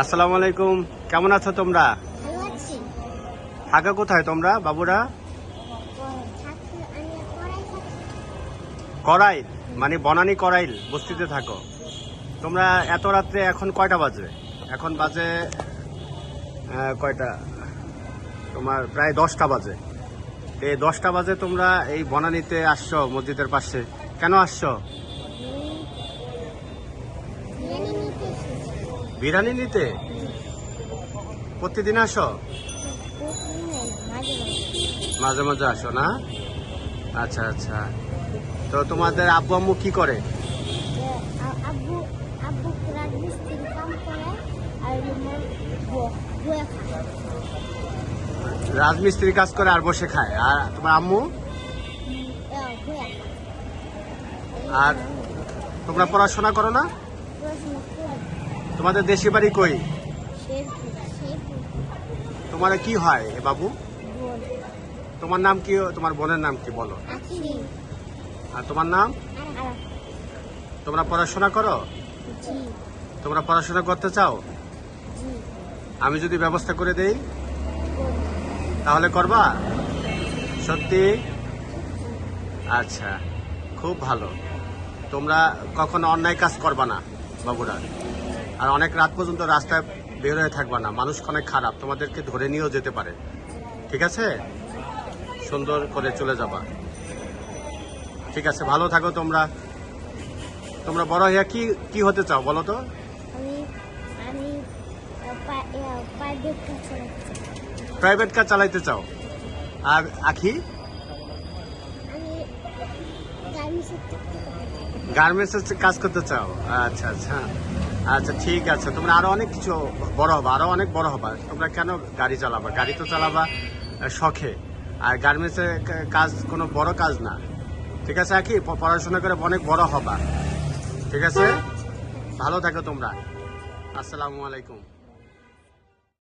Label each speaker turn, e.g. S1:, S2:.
S1: আসসালামু আলাইকুম, কেমন আছো তোমরা?
S2: ভালো আছি।
S1: থাকো কোথায় তোমরা বাবুরা?
S2: আমি পড়াই থাকি।
S1: করাইল, মানে বনানী করাইল বস্তিতে থাকো তোমরা। এত রাত্রে এখন কয়টা বাজে? এখন বাজে কয়টা, তোমার প্রায় 10টা বাজে। এই 10টা বাজে তোমরা এই বনানীতে আসছো মসজিদের পাশে, কেন আসছো?
S2: বিরিয়ানি নিতে এসেছি।
S1: বিরিয়ানি নিতে প্রতিদিন আসো?
S2: প্রতিদিন না, মাঝে মাঝে।
S1: মাঝে মাঝে আসো না? আচ্ছা আচ্ছা। তো তোমাদের আব্বু আম্মু কি করে?
S2: আব্বু আব্বু রাজমিস্ত্রির কাম করে আর আমার বয়ে খায়।
S1: রাজমিস্ত্রি কাজ করে আর বসে খায়। আর তোমার আম্মু?
S2: বয়ে খায়।
S1: আর তোমরা পড়াশোনা করো না?
S2: পড়াশোনা করে
S1: তোমাদের দেশি বাড়ি কই?
S2: শেরপুর শেরপুর
S1: তোমার কি হয় এ বাবু?
S2: বোন
S1: তোমার নাম কি? তোমার বোনের নাম কি বলো?
S2: আছি।
S1: আর তোমার নাম?
S2: আর
S1: তোমরা পড়াশোনা করো?
S2: জি
S1: তোমরা পড়াশোনা করতে চাও?
S2: জি
S1: আমি যদি ব্যবস্থা করে দেই তাহলে করবা? সত্যি? আচ্ছা, খুব ভালো। তোমরা কখনো অন্যায় কাজ করবা না বাবুরা। আর অনেক রাত পর্যন্ত রাস্তায় বের হয়ে থাকবা না, মানুষ অনেক খারাপ, তোমাদেরকে ধরে নিয়েও যেতে পারে। ঠিক আছে? সুন্দর করে চলে যাবা। ঠিক আছে, ভালো থাকো তোমরা। তোমরা বড় হইয়া কি কি হতে চাও বলো তো?
S2: আমি আমি প্রাইভেট কাজ চালাচ্ছি।
S1: প্রাইভেট কার চালাইতে চাও? আর আখি?
S2: আমি গার্মেন্টসের চাকরি করতে চাই।
S1: গার্মেন্টসের কাজ করতে চাও? আচ্ছা আচ্ছা আচ্ছা, ঠিক আছে। তোমরা আরো অনেক কিছু বড় হবা, আরো অনেক বড় হবা। তোমরা কেন গাড়ি চালাবা? গাড়ি তো চালাবা শখে। আর গার্মেন্টসের কাজ কোনো বড় কাজ না। ঠিক আছে আখি, পড়াশোনা করে অনেক বড় হবা। ঠিক আছে, ভালো থাকো তোমরা। আসসালামু আলাইকুম।